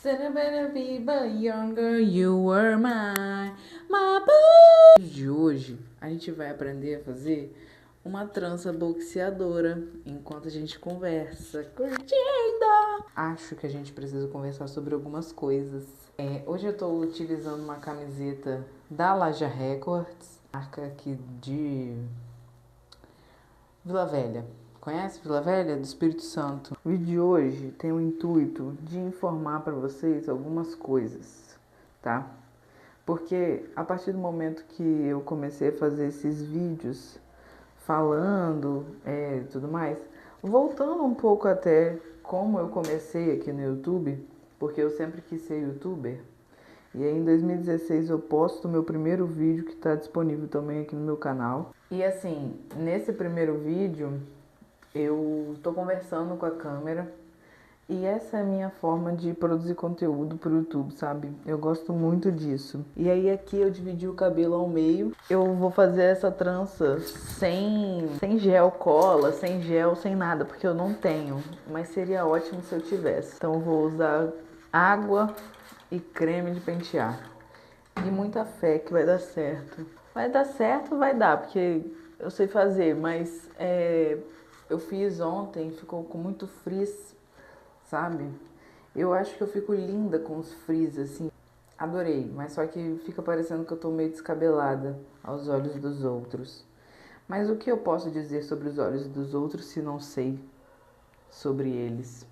Said better be but younger, you were my boo. De hoje, a gente vai aprender a fazer uma trança boxeadora enquanto a gente conversa. Curtindo! Acho que a gente precisa conversar sobre algumas coisas. Hoje eu tô utilizando uma camiseta da Laja Records, marca aqui de Vila Velha. Conhece Vila Velha? Do Espírito Santo. O vídeo de hoje tem o intuito de informar para vocês algumas coisas, tá? Porque a partir do momento que eu comecei a fazer esses vídeos falando e tudo mais, voltando um pouco até como eu comecei aqui no YouTube, porque eu sempre quis ser youtuber. E aí em 2016 eu posto o meu primeiro vídeo que está disponível também aqui no meu canal. E assim, nesse primeiro vídeo eu tô conversando com a câmera e essa é a minha forma de produzir conteúdo pro YouTube, sabe? Eu gosto muito disso. E aí aqui eu dividi o cabelo ao meio. Eu vou fazer essa trança sem gel cola, sem gel, sem nada, porque eu não tenho. Mas seria ótimo se eu tivesse. Então eu vou usar água e creme de pentear. E muita fé que vai dar certo. Vai dar certo, vai dar, porque eu sei fazer, mas eu fiz ontem, ficou com muito frizz, sabe? Eu acho que eu fico linda com os frizz, assim. Adorei, mas só que fica parecendo que eu tô meio descabelada aos olhos dos outros. Mas o que eu posso dizer sobre os olhos dos outros se não sei sobre eles?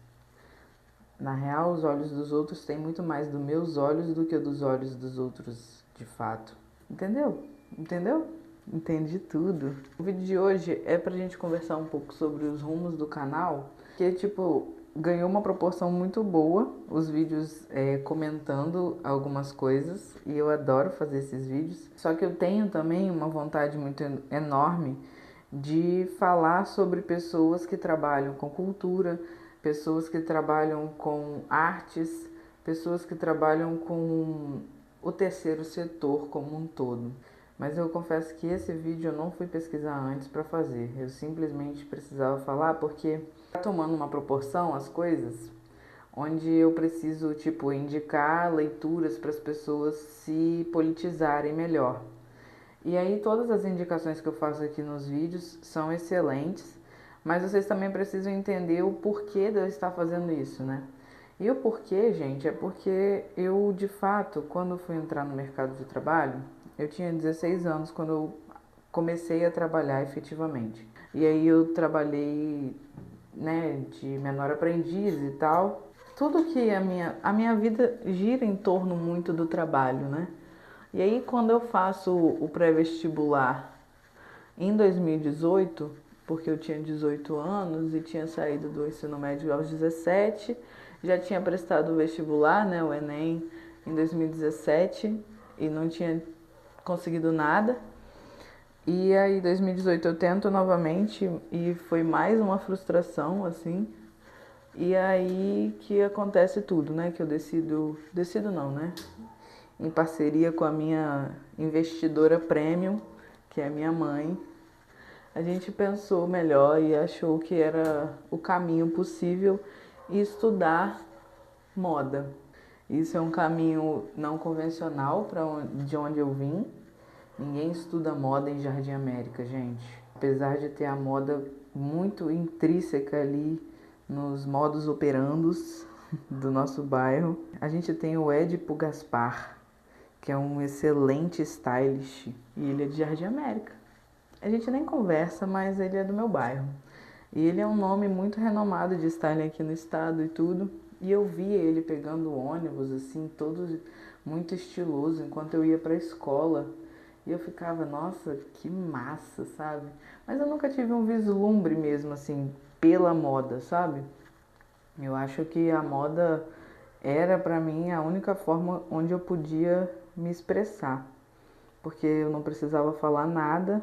Na real, os olhos dos outros têm muito mais dos meus olhos do que dos olhos dos outros, de fato. Entendeu? Entendeu? Entendi tudo. O vídeo de hoje é pra gente conversar um pouco sobre os rumos do canal, que ganhou uma proporção muito boa, os vídeos comentando algumas coisas, e eu adoro fazer esses vídeos. Só que eu tenho também uma vontade muito enorme de falar sobre pessoas que trabalham com cultura, pessoas que trabalham com artes, pessoas que trabalham com o terceiro setor como um todo. Mas eu confesso que esse vídeo eu não fui pesquisar antes para fazer. Eu simplesmente precisava falar porque tá tomando uma proporção as coisas onde eu preciso, indicar leituras para as pessoas se politizarem melhor. E aí todas as indicações que eu faço aqui nos vídeos são excelentes, mas vocês também precisam entender o porquê de eu estar fazendo isso, né? E o porquê, gente, é porque eu, de fato, quando fui entrar no mercado de trabalho, eu tinha 16 anos quando eu comecei a trabalhar efetivamente. E aí eu trabalhei, né, de menor aprendiz e tal. Tudo que a minha vida gira em torno muito do trabalho, né? E aí quando eu faço o pré-vestibular em 2018, porque eu tinha 18 anos e tinha saído do ensino médio aos 17, já tinha prestado o vestibular, né, o Enem, em 2017 e não tinha conseguido nada. E aí, em 2018 eu tento novamente e foi mais uma frustração, assim. E aí que acontece tudo, né, que eu decido não, né, em parceria com a minha investidora premium, que é a minha mãe, a gente pensou melhor e achou que era o caminho possível estudar moda. Isso é um caminho não convencional de onde eu vim. Ninguém estuda moda em Jardim América, gente. Apesar de ter a moda muito intrínseca ali nos modus operandos do nosso bairro, a gente tem o Édipo Gaspar, que é um excelente stylist, e ele é de Jardim América. A gente nem conversa, mas ele é do meu bairro. E ele é um nome muito renomado de styling aqui no estado e tudo. E eu via ele pegando ônibus, assim, todo muito estiloso, enquanto eu ia pra escola. E eu ficava, nossa, que massa, sabe? Mas eu nunca tive um vislumbre mesmo, assim, pela moda, sabe? Eu acho que a moda era pra mim a única forma onde eu podia me expressar. Porque eu não precisava falar nada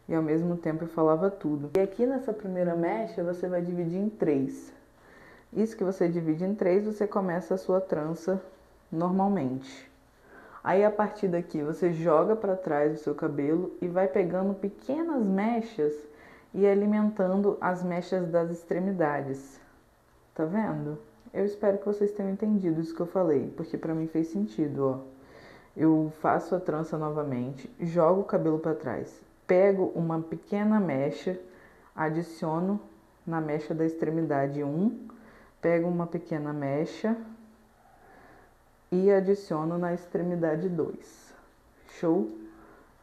e ao mesmo tempo eu falava tudo. E aqui nessa primeira mecha você vai dividir em 3. Isso que você divide em 3, você começa a sua trança normalmente. Aí a partir daqui você joga para trás o seu cabelo e vai pegando pequenas mechas e alimentando as mechas das extremidades. Tá vendo? Eu espero que vocês tenham entendido isso que eu falei, porque pra mim fez sentido, ó. Eu faço a trança novamente, jogo o cabelo para trás, pego uma pequena mecha, adiciono na mecha da extremidade 1, pego uma pequena mecha e adiciono na extremidade 2. Show?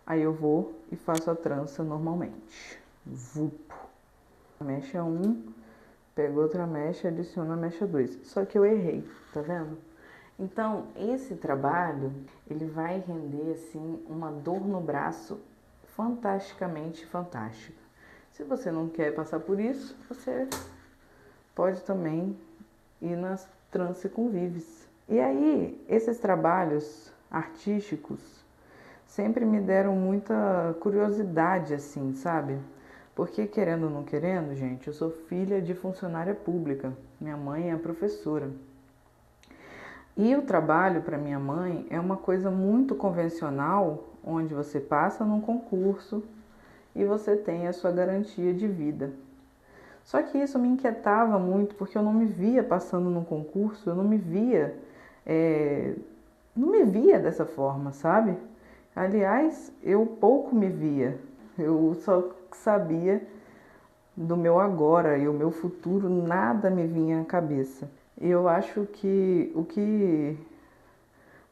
Aí eu vou e faço a trança normalmente. Vupo. Mecha 1, pego outra mecha e adiciono a mecha 2. Só que eu errei, tá vendo? Então, esse trabalho, ele vai render, assim, uma dor no braço fantasticamente fantástica. Se você não quer passar por isso, você pode também ir nas trança com Vives. E aí, esses trabalhos artísticos sempre me deram muita curiosidade, assim, sabe? Porque, querendo ou não querendo, gente, eu sou filha de funcionária pública. Minha mãe é professora. E o trabalho para minha mãe é uma coisa muito convencional, onde você passa num concurso e você tem a sua garantia de vida. Só que isso me inquietava muito porque eu não me via passando num concurso, eu não me via dessa forma, sabe? Aliás, eu pouco me via, eu só sabia do meu agora e o meu futuro, nada me vinha à cabeça. Eu acho que o que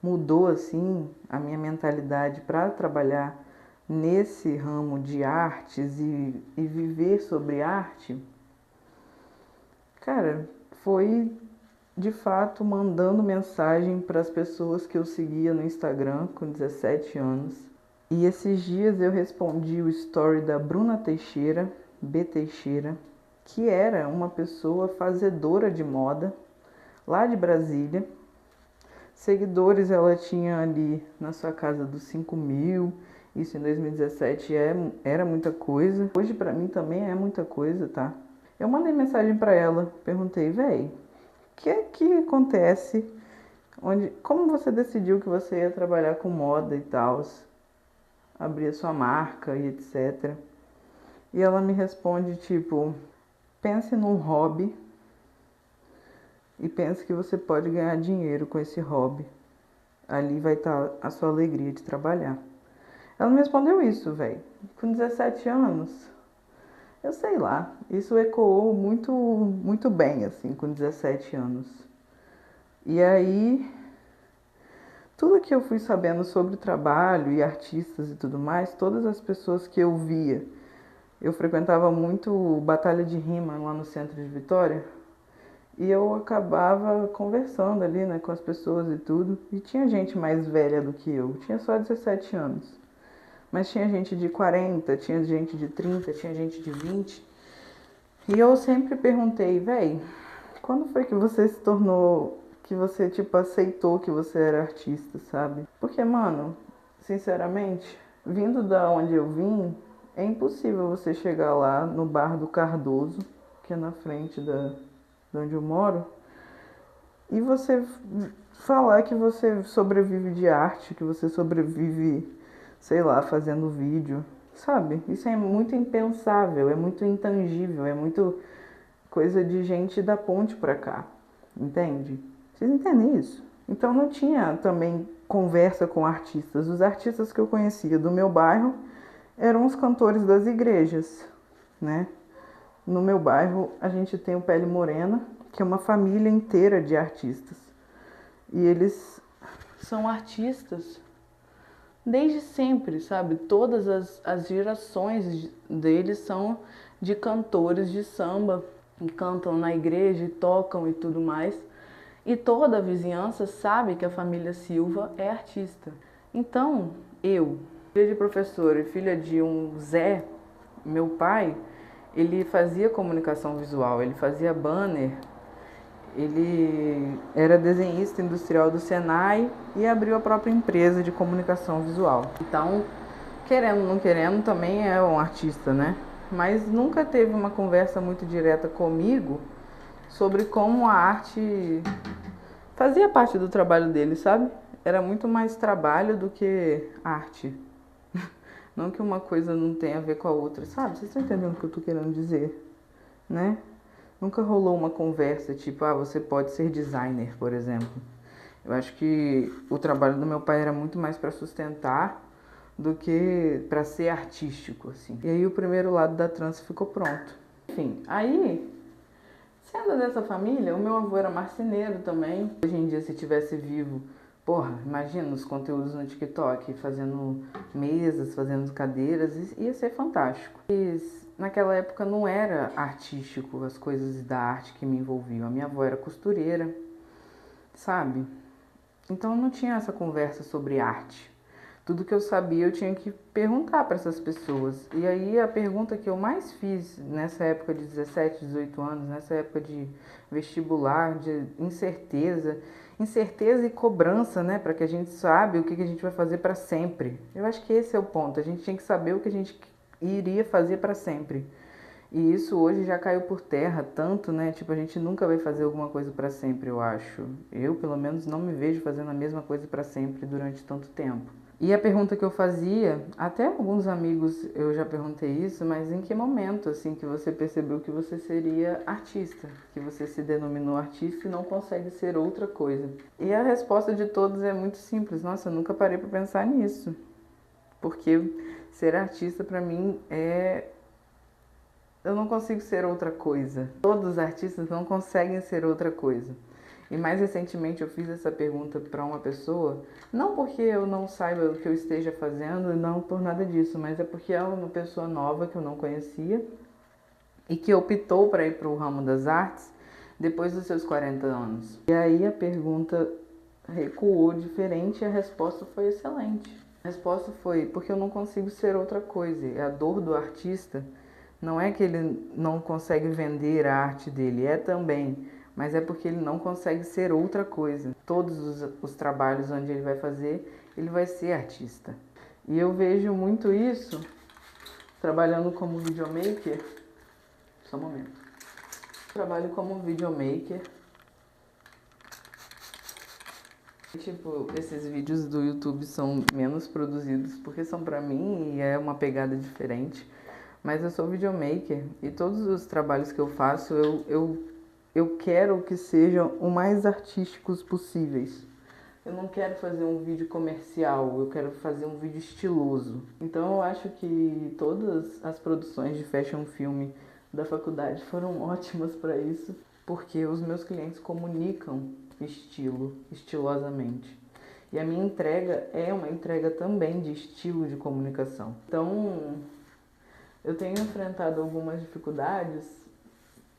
mudou assim a minha mentalidade para trabalhar nesse ramo de artes e viver sobre arte, cara, foi de fato mandando mensagem para as pessoas que eu seguia no Instagram com 17 anos. E esses dias eu respondi o story da Bruna Teixeira, B Teixeira, que era uma pessoa fazedora de moda lá de Brasília. Seguidores ela tinha ali na sua casa dos 5.000, isso em 2017 era muita coisa. Hoje pra mim também é muita coisa, tá? Eu mandei mensagem pra ela, perguntei, véi, o que acontece? Como você decidiu que você ia trabalhar com moda e tal? Abrir a sua marca e etc. E ela me responde tipo, pense num hobby e pense que você pode ganhar dinheiro com esse hobby. Ali vai estar a sua alegria de trabalhar. Ela me respondeu isso, velho. Com 17 anos, eu sei lá. Isso ecoou muito, muito bem, assim, com 17 anos. E aí, tudo que eu fui sabendo sobre trabalho e artistas e tudo mais, todas as pessoas que eu via, eu frequentava muito batalha de rima lá no centro de Vitória. E eu acabava conversando ali, né, com as pessoas e tudo. E tinha gente mais velha do que eu. Tinha só 17 anos. Mas tinha gente de 40, tinha gente de 30, tinha gente de 20. E eu sempre perguntei, véi, quando foi que você se tornou, que você, tipo, aceitou que você era artista, sabe? Porque, mano, sinceramente, vindo da onde eu vim, é impossível você chegar lá no bar do Cardoso, que é na frente de onde eu moro, e você falar que você sobrevive de arte, que você sobrevive, sei lá, fazendo vídeo, sabe? Isso é muito impensável, é muito intangível, é muito coisa de gente da ponte pra cá, entende? Vocês entendem isso? Então não tinha também conversa com artistas. Os artistas que eu conhecia do meu bairro eram os cantores das igrejas, né? No meu bairro a gente tem o Pele Morena, que é uma família inteira de artistas. E eles são artistas desde sempre, sabe? Todas as gerações deles são de cantores de samba, que cantam na igreja e tocam e tudo mais. E toda a vizinhança sabe que a família Silva é artista. Então, eu, filha de professor e filha de um Zé, meu pai, ele fazia comunicação visual, ele fazia banner, ele era desenhista industrial do Senai e abriu a própria empresa de comunicação visual. Então, querendo ou não querendo, também é um artista, né? Mas nunca teve uma conversa muito direta comigo sobre como a arte fazia parte do trabalho dele, sabe? Era muito mais trabalho do que arte. Não que uma coisa não tenha a ver com a outra, sabe? Vocês estão entendendo o que eu tô querendo dizer, né? nunca rolou uma conversa tipo, você pode ser designer, por exemplo. Eu acho que o trabalho do meu pai era muito mais para sustentar do que para ser artístico, assim. E aí o primeiro lado da trança ficou pronto. Enfim, aí, sendo dessa família, o meu avô era marceneiro também. Hoje em dia, se tivesse vivo, porra, imagina os conteúdos no TikTok, fazendo mesas, fazendo cadeiras, ia ser fantástico. Mas naquela época não era artístico as coisas da arte que me envolviam. A minha avó era costureira, sabe? Então não tinha essa conversa sobre arte. Tudo que eu sabia eu tinha que perguntar para essas pessoas. E aí a pergunta que eu mais fiz nessa época de 17, 18 anos, nessa época de vestibular, de incerteza e cobrança, né, para que a gente sabe o que a gente vai fazer para sempre. Eu acho que esse é o ponto. A gente tinha que saber o que a gente iria fazer para sempre. E isso hoje já caiu por terra tanto, né? Tipo, a gente nunca vai fazer alguma coisa para sempre, eu acho. Eu, pelo menos, não me vejo fazendo a mesma coisa para sempre durante tanto tempo. E a pergunta que eu fazia, até alguns amigos eu já perguntei isso, mas em que momento, assim, que você percebeu que você seria artista? Que você se denominou artista e não consegue ser outra coisa? E a resposta de todos é muito simples. Nossa, eu nunca parei para pensar nisso. Porque ser artista para mim é... Eu não consigo ser outra coisa. Todos os artistas não conseguem ser outra coisa. E mais recentemente eu fiz essa pergunta para uma pessoa, não porque eu não saiba o que eu esteja fazendo, não por nada disso, mas é porque ela é uma pessoa nova que eu não conhecia e que optou para ir para o ramo das artes depois dos seus 40 anos. E aí a pergunta recuou diferente e a resposta foi excelente. A resposta foi porque eu não consigo ser outra coisa. É a dor do artista. Não é que ele não consegue vender a arte dele, é também, mas é porque ele não consegue ser outra coisa. Todos os trabalhos onde ele vai fazer, ele vai ser artista. E eu vejo muito isso trabalhando como videomaker. Só um momento. Trabalho como videomaker. Tipo, esses vídeos do YouTube são menos produzidos porque são pra mim e é uma pegada diferente. Mas eu sou videomaker e todos os trabalhos que eu faço, eu quero que sejam o mais artísticos possíveis. Eu não quero fazer um vídeo comercial, eu quero fazer um vídeo estiloso. Então eu acho que todas as produções de fashion film da faculdade foram ótimas para isso, porque os meus clientes comunicam estilo, estilosamente. E a minha entrega é uma entrega também de estilo de comunicação. Então, eu tenho enfrentado algumas dificuldades,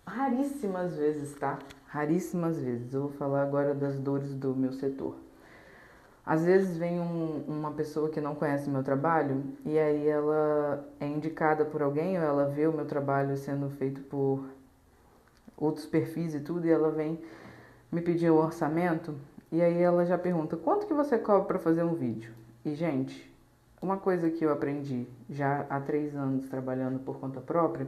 raríssimas vezes, tá? Raríssimas vezes. Eu vou falar agora das dores do meu setor. Às vezes vem uma pessoa que não conhece meu trabalho e aí ela é indicada por alguém ou ela vê o meu trabalho sendo feito por outros perfis e tudo e ela vem me pedir o orçamento e aí ela já pergunta, quanto que você cobra para fazer um vídeo? E, gente, uma coisa que eu aprendi já há 3 anos trabalhando por conta própria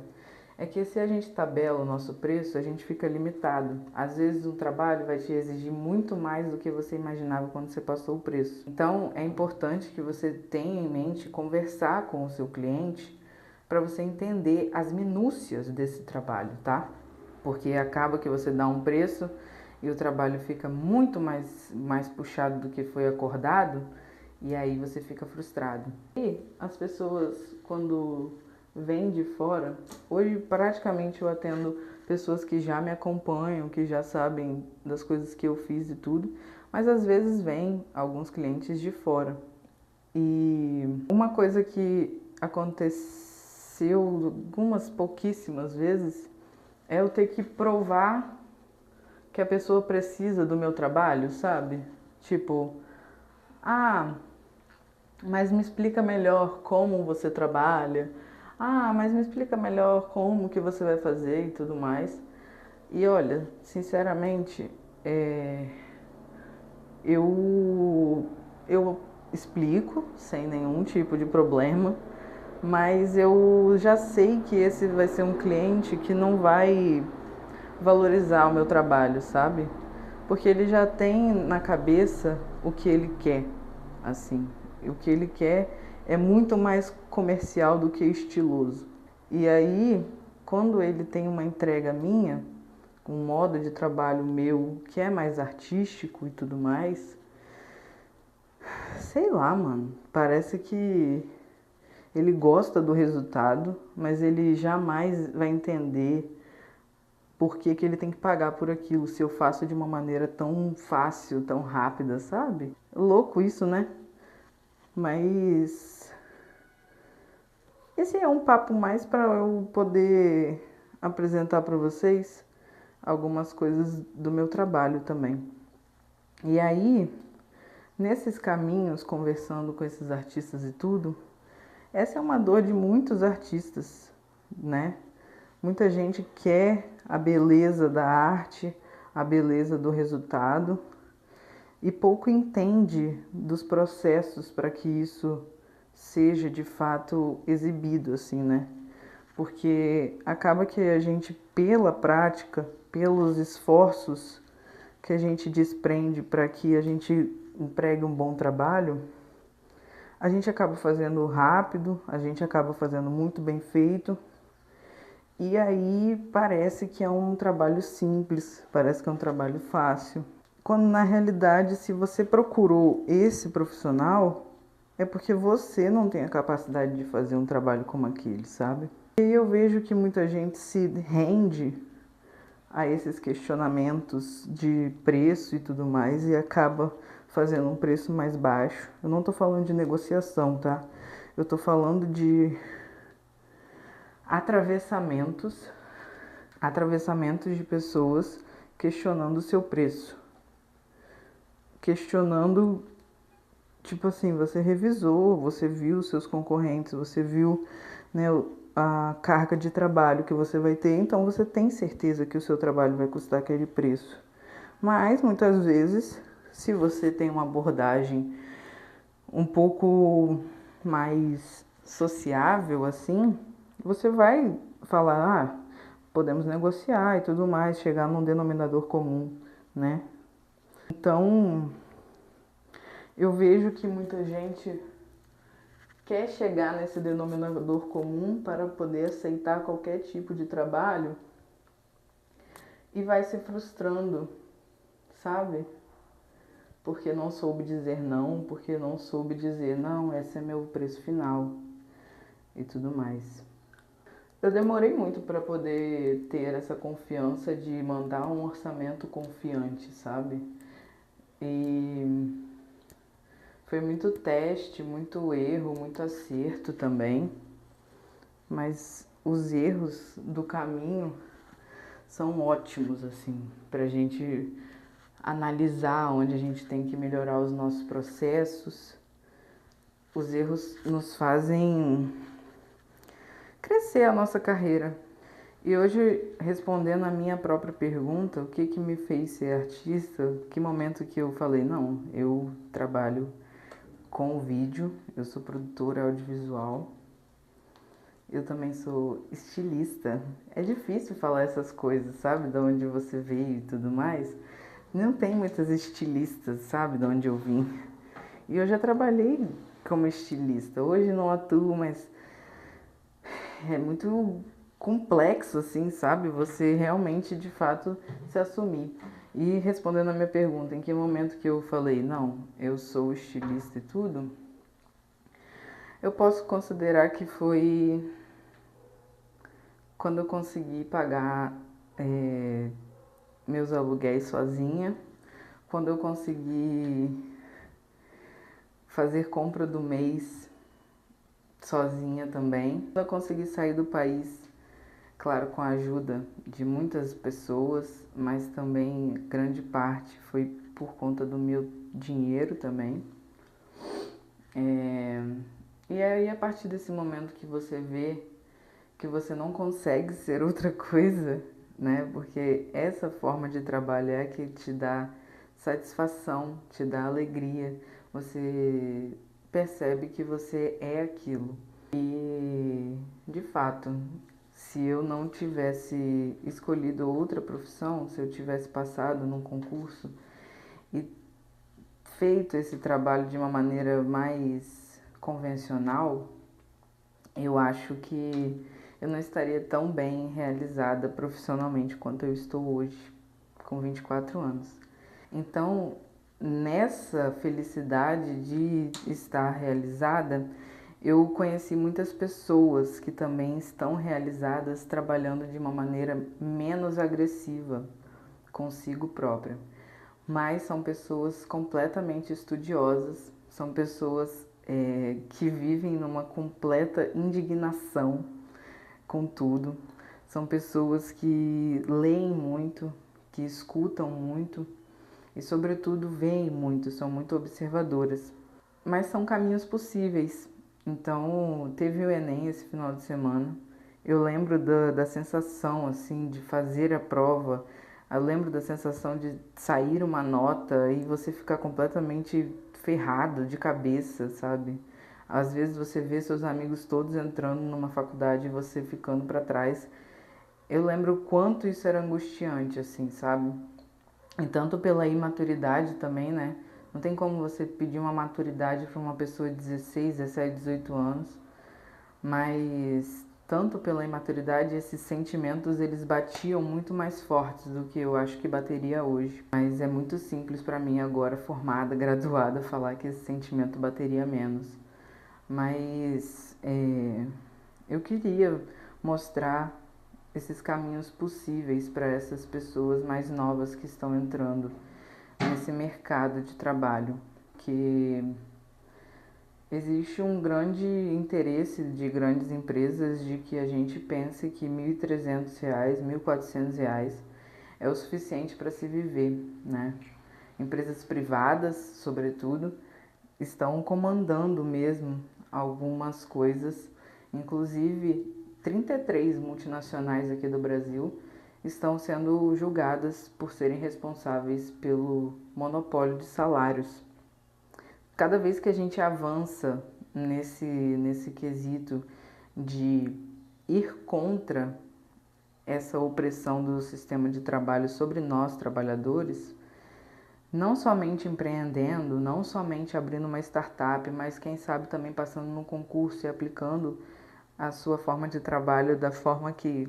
é que se a gente tabela o nosso preço, a gente fica limitado. Às vezes um trabalho vai te exigir muito mais do que você imaginava quando você passou o preço. Então é importante que você tenha em mente conversar com o seu cliente para você entender as minúcias desse trabalho, tá? Porque acaba que você dá um preço e o trabalho fica muito mais puxado do que foi acordado. E aí você fica frustrado. E as pessoas, quando vêm de fora, hoje praticamente eu atendo pessoas que já me acompanham, que já sabem das coisas que eu fiz e tudo, mas às vezes vêm alguns clientes de fora. E uma coisa que aconteceu algumas pouquíssimas vezes é eu ter que provar que a pessoa precisa do meu trabalho, sabe? Tipo, mas me explica melhor como você trabalha. Mas me explica melhor como que você vai fazer e tudo mais. E olha, sinceramente, eu explico sem nenhum tipo de problema, mas eu já sei que esse vai ser um cliente que não vai valorizar o meu trabalho, sabe? Porque ele já tem na cabeça o que ele quer, assim. O que ele quer é muito mais comercial do que estiloso. E aí, quando ele tem uma entrega minha, um modo de trabalho meu que é mais artístico e tudo mais, sei lá, mano, parece que ele gosta do resultado, mas ele jamais vai entender por que que ele tem que pagar por aquilo se eu faço de uma maneira tão fácil, tão rápida, sabe? Louco isso, né? Mas esse é um papo mais para eu poder apresentar para vocês algumas coisas do meu trabalho também. E aí, nesses caminhos, conversando com esses artistas e tudo, essa é uma dor de muitos artistas, né? Muita gente quer a beleza da arte, a beleza do resultado e pouco entende dos processos para que isso seja de fato exibido, assim, né? Porque acaba que a gente, pela prática, pelos esforços que a gente desprende para que a gente empregue um bom trabalho, a gente acaba fazendo rápido, a gente acaba fazendo muito bem feito. E aí parece que é um trabalho simples, parece que é um trabalho fácil. Quando na realidade, se você procurou esse profissional, é porque você não tem a capacidade de fazer um trabalho como aquele, sabe? E eu vejo que muita gente se rende a esses questionamentos de preço e tudo mais e acaba fazendo um preço mais baixo. Eu não tô falando de negociação, tá? Eu tô falando de atravessamentos de pessoas questionando o seu preço. Questionando, tipo assim, você revisou, você viu os seus concorrentes, você viu, né, a carga de trabalho que você vai ter, então você tem certeza que o seu trabalho vai custar aquele preço. Mas, muitas vezes, se você tem uma abordagem um pouco mais sociável, assim, você vai falar, podemos negociar e tudo mais, chegar num denominador comum, né? Então, eu vejo que muita gente quer chegar nesse denominador comum para poder aceitar qualquer tipo de trabalho e vai se frustrando, sabe? Porque não soube dizer não, porque não soube dizer não, esse é meu preço final e tudo mais. Eu demorei muito para poder ter essa confiança de mandar um orçamento confiante, sabe? E foi muito teste, muito erro, muito acerto também. Mas os erros do caminho são ótimos, assim, pra gente analisar onde a gente tem que melhorar os nossos processos. Os erros nos fazem crescer a nossa carreira. E hoje, respondendo a minha própria pergunta, o que que me fez ser artista, que momento que eu falei, não, eu trabalho com vídeo, eu sou produtora audiovisual, eu também sou estilista. É difícil falar essas coisas, sabe, de onde você veio e tudo mais. Não tem muitas estilistas, sabe, de onde eu vim. E eu já trabalhei como estilista, hoje não atuo, mas é muito complexo, assim, sabe? Você realmente, de fato, se assumir. E respondendo a minha pergunta, em que momento que eu falei, não, eu sou estilista e tudo, eu posso considerar que foi quando eu consegui pagar meus aluguéis sozinha, quando eu consegui fazer compra do mês sozinha também, quando eu consegui sair do país, claro, com a ajuda de muitas pessoas, mas também grande parte foi por conta do meu dinheiro também. E aí, a partir desse momento que você vê que você não consegue ser outra coisa, né? Porque essa forma de trabalho é a que te dá satisfação, te dá alegria. Você percebe que você é aquilo. E, de fato, se eu não tivesse escolhido outra profissão, se eu tivesse passado num concurso e feito esse trabalho de uma maneira mais convencional, eu acho que eu não estaria tão bem realizada profissionalmente quanto eu estou hoje, com 24 anos. Então, nessa felicidade de estar realizada, eu conheci muitas pessoas que também estão realizadas trabalhando de uma maneira menos agressiva consigo própria. Mas são pessoas completamente estudiosas, são pessoas que vivem numa completa indignação com tudo, são pessoas que leem muito, que escutam muito e, sobretudo, veem muito, são muito observadoras. Mas são caminhos possíveis. Então, teve o Enem esse final de semana. Eu lembro da sensação, assim, de fazer a prova. Eu lembro da sensação de sair uma nota e você ficar completamente ferrado de cabeça, sabe? Às vezes você vê seus amigos todos entrando numa faculdade e você ficando para trás. Eu lembro o quanto isso era angustiante, assim, sabe? E tanto pela imaturidade também, né? Não tem como você pedir uma maturidade para uma pessoa de 16, 17, 18 anos, mas tanto pela imaturidade, esses sentimentos eles batiam muito mais fortes do que eu acho que bateria hoje. Mas é muito simples para mim agora, formada, graduada, falar que esse sentimento bateria menos. Mas eu queria mostrar esses caminhos possíveis para essas pessoas mais novas que estão entrando nesse mercado de trabalho, que existe um grande interesse de grandes empresas de que a gente pense que R$ 1.300, R$ 1.400 é o suficiente para se viver, né? Empresas privadas, sobretudo, estão comandando mesmo algumas coisas, inclusive 33 multinacionais aqui do Brasil estão sendo julgadas por serem responsáveis pelo monopólio de salários. Cada vez que a gente avança nesse quesito de ir contra essa opressão do sistema de trabalho sobre nós, trabalhadores, não somente empreendendo, não somente abrindo uma startup, mas quem sabe também passando num concurso e aplicando a sua forma de trabalho da forma que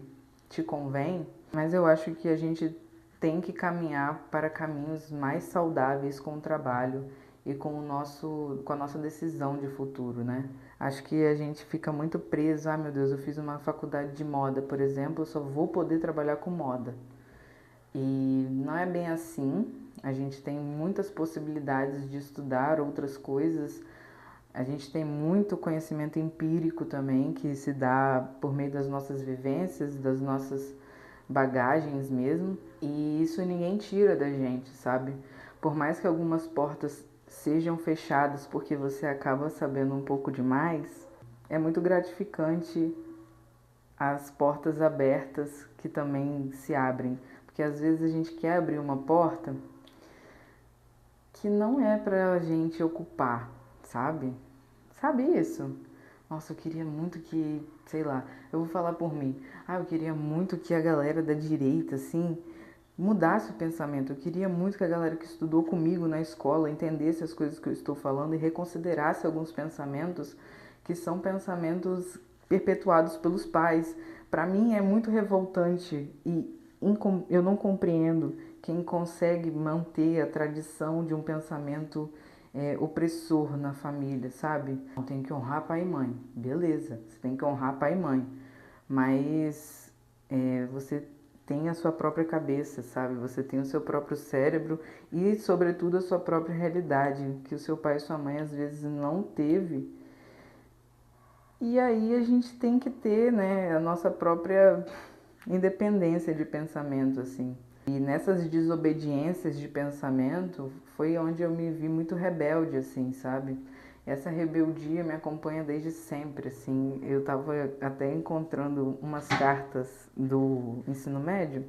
te convém, mas eu acho que a gente tem que caminhar para caminhos mais saudáveis com o trabalho e com a nossa decisão de futuro, né? Acho que a gente fica muito preso, meu Deus, eu fiz uma faculdade de moda, por exemplo, eu só vou poder trabalhar com moda. E não é bem assim, a gente tem muitas possibilidades de estudar outras coisas. A gente tem muito conhecimento empírico também, que se dá por meio das nossas vivências, das nossas bagagens mesmo, e isso ninguém tira da gente, sabe? Por mais que algumas portas sejam fechadas porque você acaba sabendo um pouco demais, é muito gratificante as portas abertas que também se abrem, porque às vezes a gente quer abrir uma porta que não é pra gente ocupar, sabe? Sabe isso? Nossa, eu queria muito que, sei lá, eu vou falar por mim. Eu queria muito que a galera da direita, assim, mudasse o pensamento. Eu queria muito que a galera que estudou comigo na escola entendesse as coisas que eu estou falando e reconsiderasse alguns pensamentos que são pensamentos perpetuados pelos pais. Para mim é muito revoltante e eu não compreendo quem consegue manter a tradição de um pensamento opressor na família, sabe? Tem que honrar pai e mãe, beleza, você tem que honrar pai e mãe, mas você tem a sua própria cabeça, sabe? Você tem o seu próprio cérebro e, sobretudo, a sua própria realidade, que o seu pai e sua mãe às vezes não teve. E aí a gente tem que ter, né, a nossa própria independência de pensamento, assim. E nessas desobediências de pensamento foi onde eu me vi muito rebelde, assim, sabe? Essa rebeldia me acompanha desde sempre, assim. Eu tava até encontrando umas cartas do ensino médio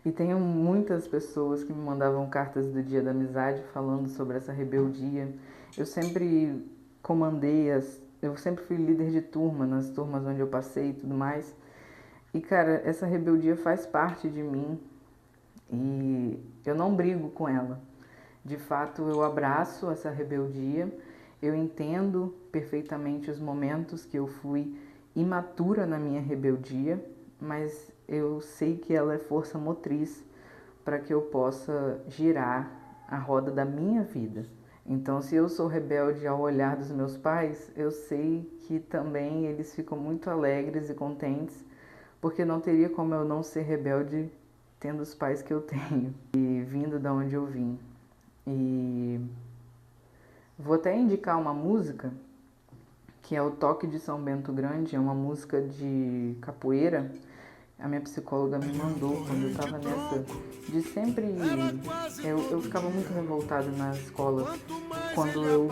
e tenho muitas pessoas que me mandavam cartas do Dia da Amizade falando sobre essa rebeldia. Eu sempre eu sempre fui líder de turma nas turmas onde eu passei e tudo mais. E, cara, essa rebeldia faz parte de mim e eu não brigo com ela. De fato, eu abraço essa rebeldia, eu entendo perfeitamente os momentos que eu fui imatura na minha rebeldia, mas eu sei que ela é força motriz para que eu possa girar a roda da minha vida. Então, se eu sou rebelde ao olhar dos meus pais, eu sei que também eles ficam muito alegres e contentes, porque não teria como eu não ser rebelde tendo os pais que eu tenho e vindo da onde eu vim. E vou até indicar uma música que é o Toque de São Bento Grande, é uma música de capoeira. A minha psicóloga me mandou quando eu tava nessa de sempre. Eu ficava muito revoltada na escola quando eu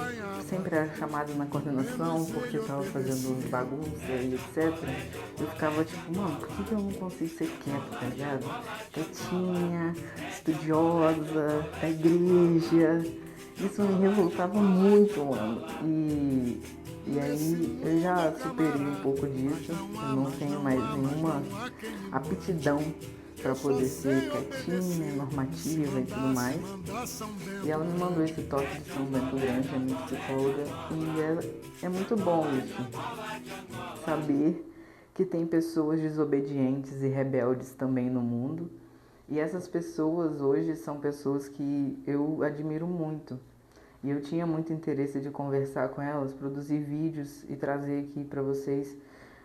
sempre era chamada na coordenação porque eu tava fazendo bagunça e etc. Eu ficava tipo, mano, por que eu não consigo ser quieta, tá ligado? Quietinha, estudiosa, da igreja. Isso me revoltava muito, mano. E aí eu já superei um pouco disso, eu não tenho mais nenhuma aptidão para poder ser quietinha, normativa e tudo mais. E ela me mandou esse toque de São Bento Grande, a minha psicóloga, e é muito bom isso, saber que tem pessoas desobedientes e rebeldes também no mundo. E essas pessoas hoje são pessoas que eu admiro muito. E eu tinha muito interesse de conversar com elas, produzir vídeos e trazer aqui para vocês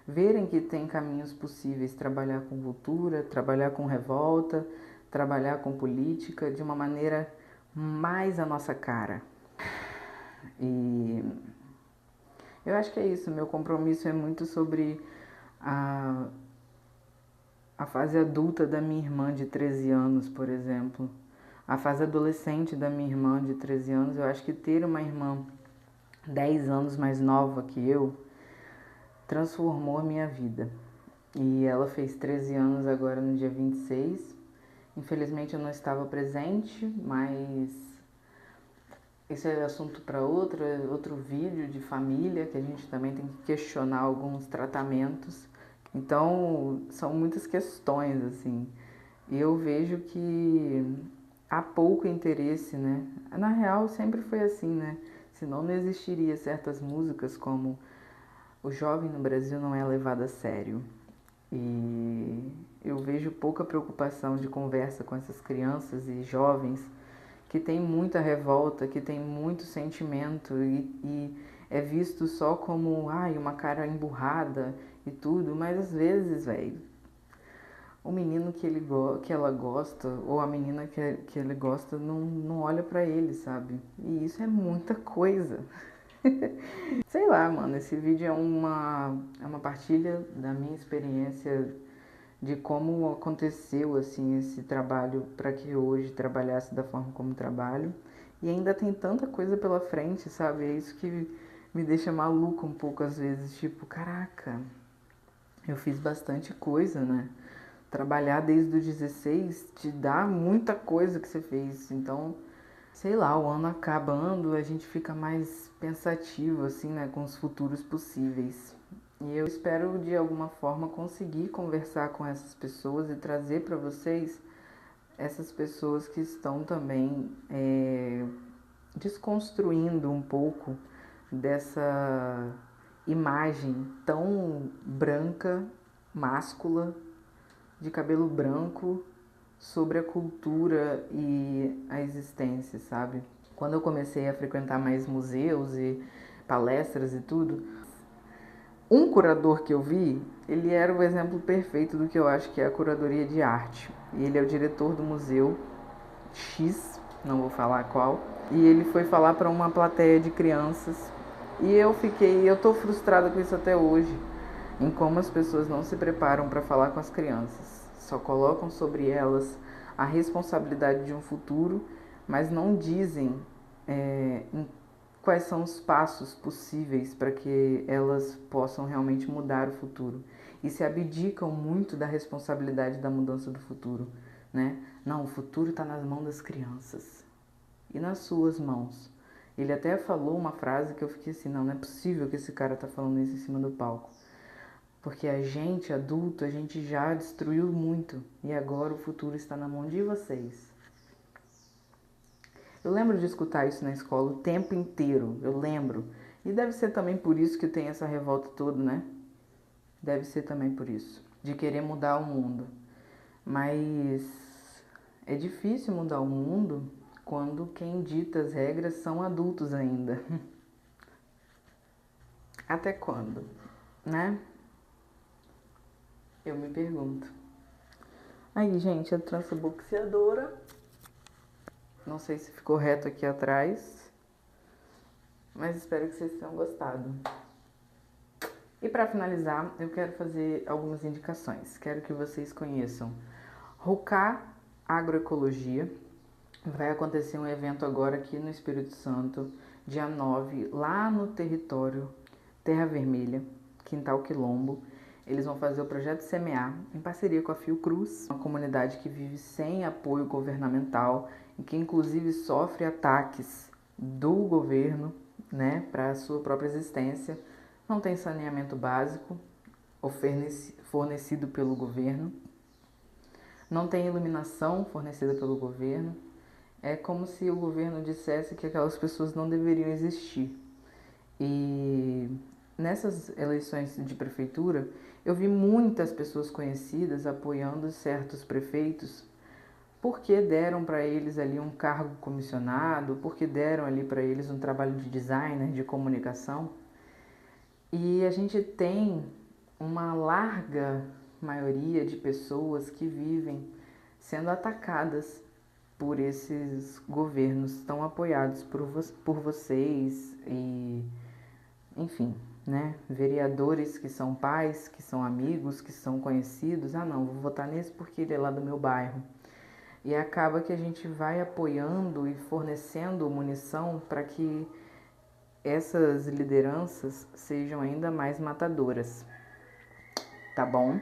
verem que tem caminhos possíveis, trabalhar com cultura, trabalhar com revolta, trabalhar com política de uma maneira mais à nossa cara. E eu acho que é isso, meu compromisso é muito sobre a fase adulta da minha irmã de 13 anos, por exemplo. A fase adolescente da minha irmã de 13 anos, eu acho que ter uma irmã 10 anos mais nova que eu transformou a minha vida. E ela fez 13 anos agora no dia 26. Infelizmente eu não estava presente, mas esse é assunto para outro vídeo de família, que a gente também tem que questionar alguns tratamentos. Então, são muitas questões, assim. E eu vejo que há pouco interesse, né? Na real, sempre foi assim, né? Senão não existiria certas músicas como O Jovem no Brasil Não É Levado a Sério. E eu vejo pouca preocupação de conversa com essas crianças e jovens que tem muita revolta, que tem muito sentimento e é visto só como uma cara emburrada e tudo, mas às vezes, velho, o menino que ela gosta ou a menina que ele gosta não olha pra ele, sabe? E isso é muita coisa. Sei lá, mano, esse vídeo é uma partilha da minha experiência de como aconteceu assim esse trabalho para que hoje trabalhasse da forma como trabalho. E ainda tem tanta coisa pela frente, sabe? É isso que me deixa maluca um pouco às vezes, tipo, caraca, eu fiz bastante coisa, né? Trabalhar desde os 16 te dá muita coisa que você fez. Então, sei lá, o ano acabando, a gente fica mais pensativo, assim, né, com os futuros possíveis. E eu espero, de alguma forma, conseguir conversar com essas pessoas e trazer para vocês essas pessoas que estão também desconstruindo um pouco dessa imagem tão branca, máscula, de cabelo branco, sobre a cultura e a existência, sabe? Quando eu comecei a frequentar mais museus e palestras e tudo, um curador que eu vi, ele era o exemplo perfeito do que eu acho que é a curadoria de arte. E ele é o diretor do museu X, não vou falar qual, e ele foi falar para uma plateia de crianças. E eu tô frustrada com isso até hoje, em como as pessoas não se preparam para falar com as crianças. Só colocam sobre elas a responsabilidade de um futuro, mas não dizem quais são os passos possíveis para que elas possam realmente mudar o futuro. E se abdicam muito da responsabilidade da mudança do futuro, né? Não, o futuro está nas mãos das crianças e nas suas mãos. Ele até falou uma frase que eu fiquei assim, não é possível que esse cara tá falando isso em cima do palco. Porque a gente, adulto, a gente já destruiu muito e agora o futuro está na mão de vocês. Eu lembro de escutar isso na escola o tempo inteiro, eu lembro. E deve ser também por isso que tem essa revolta toda, né? Deve ser também por isso, de querer mudar o mundo. Mas é difícil mudar o mundo quando quem dita as regras são adultos ainda. Até quando, né? Eu me pergunto. Aí, gente, a transboxeadora. Não sei se ficou reto aqui atrás, mas espero que vocês tenham gostado. E para finalizar, eu quero fazer algumas indicações. Quero que vocês conheçam Rucá Agroecologia. Vai acontecer um evento agora aqui no Espírito Santo, dia 9, lá no território Terra Vermelha, Quintal Quilombo. Eles vão fazer o projeto Semear, em parceria com a Fiocruz, uma comunidade que vive sem apoio governamental e que inclusive sofre ataques do governo, né, para a sua própria existência. Não tem saneamento básico fornecido pelo governo, não tem iluminação fornecida pelo governo. É como se o governo dissesse que aquelas pessoas não deveriam existir. E nessas eleições de prefeitura, eu vi muitas pessoas conhecidas apoiando certos prefeitos porque deram para eles ali um cargo comissionado, porque deram ali para eles um trabalho de designer, de comunicação. E a gente tem uma larga maioria de pessoas que vivem sendo atacadas por esses governos tão apoiados por vocês e, enfim, né? Vereadores que são pais, que são amigos, que são conhecidos. Ah, não, vou votar nesse porque ele é lá do meu bairro. E acaba que a gente vai apoiando e fornecendo munição para que essas lideranças sejam ainda mais matadoras, tá bom?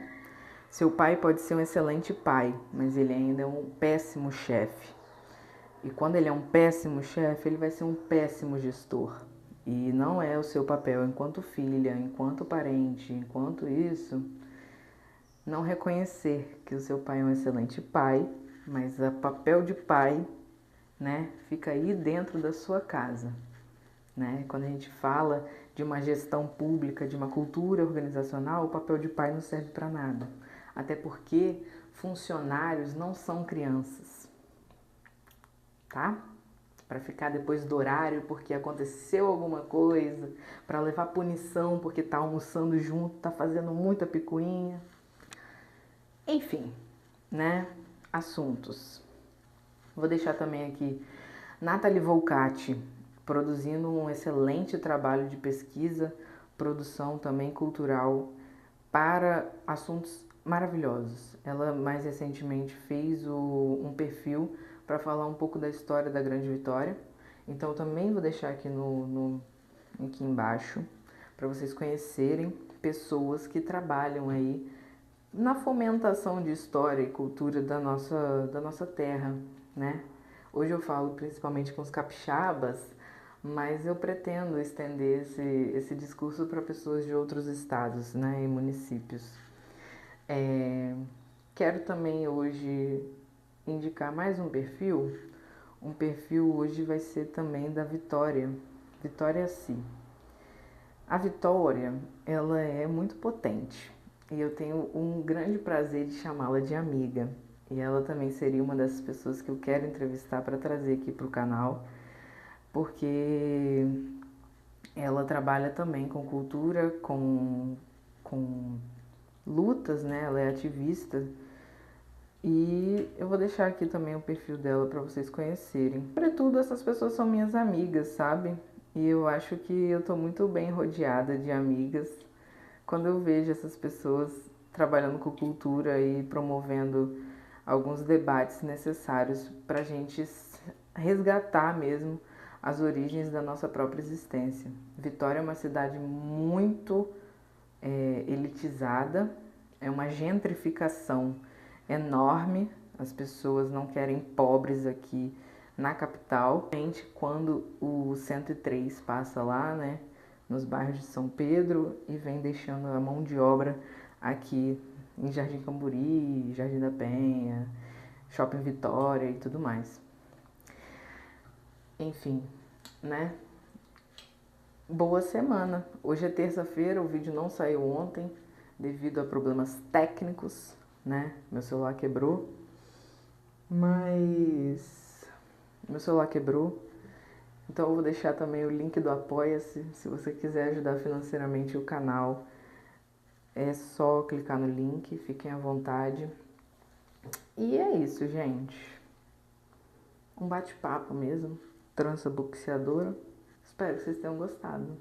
Seu pai pode ser um excelente pai, mas ele ainda é um péssimo chefe. E quando ele é um péssimo chefe, ele vai ser um péssimo gestor. E não é o seu papel enquanto filha, enquanto parente, enquanto isso, não reconhecer que o seu pai é um excelente pai, mas o papel de pai, né, fica aí dentro da sua casa. Né? Quando a gente fala de uma gestão pública, de uma cultura organizacional, o papel de pai não serve para nada. Até porque funcionários não são crianças, tá? Para ficar depois do horário porque aconteceu alguma coisa, para levar punição porque tá almoçando junto, tá fazendo muita picuinha. Enfim, né? Assuntos. Vou deixar também aqui Nathalie Volcati, produzindo um excelente trabalho de pesquisa, produção também cultural para assuntos maravilhosos. Ela mais recentemente fez um perfil para falar um pouco da história da Grande Vitória. Então também vou deixar aqui aqui embaixo para vocês conhecerem pessoas que trabalham aí na fomentação de história e cultura da nossa terra, né? Hoje eu falo principalmente com os capixabas, mas eu pretendo estender esse discurso para pessoas de outros estados, né, e municípios. Quero também hoje indicar mais um perfil. Um perfil hoje vai ser também da Vitória, Vitória Si. A Vitória, ela é muito potente e eu tenho um grande prazer de chamá-la de amiga. E ela também seria uma dessas pessoas que eu quero entrevistar para trazer aqui para o canal, porque ela trabalha também com cultura, com lutas, né? Ela é ativista. E eu vou deixar aqui também o perfil dela para vocês conhecerem. Sobretudo, essas pessoas são minhas amigas, sabe? E eu acho que eu tô muito bem rodeada de amigas quando eu vejo essas pessoas trabalhando com cultura e promovendo alguns debates necessários para a gente resgatar mesmo as origens da nossa própria existência. Vitória é uma cidade muito elitizada, é uma gentrificação enorme, as pessoas não querem pobres aqui na capital. Quando o 103 passa lá, né, nos bairros de São Pedro e vem deixando a mão de obra aqui em Jardim Camburi, Jardim da Penha, Shopping Vitória e tudo mais. Enfim, né? Boa semana. Hoje é terça-feira, o vídeo não saiu ontem, devido a problemas técnicos, né? Meu celular quebrou, então eu vou deixar também o link do Apoia-se, se você quiser ajudar financeiramente o canal, é só clicar no link, fiquem à vontade. E é isso, gente. Um bate-papo mesmo, trança boxeadora. Espero que vocês tenham gostado.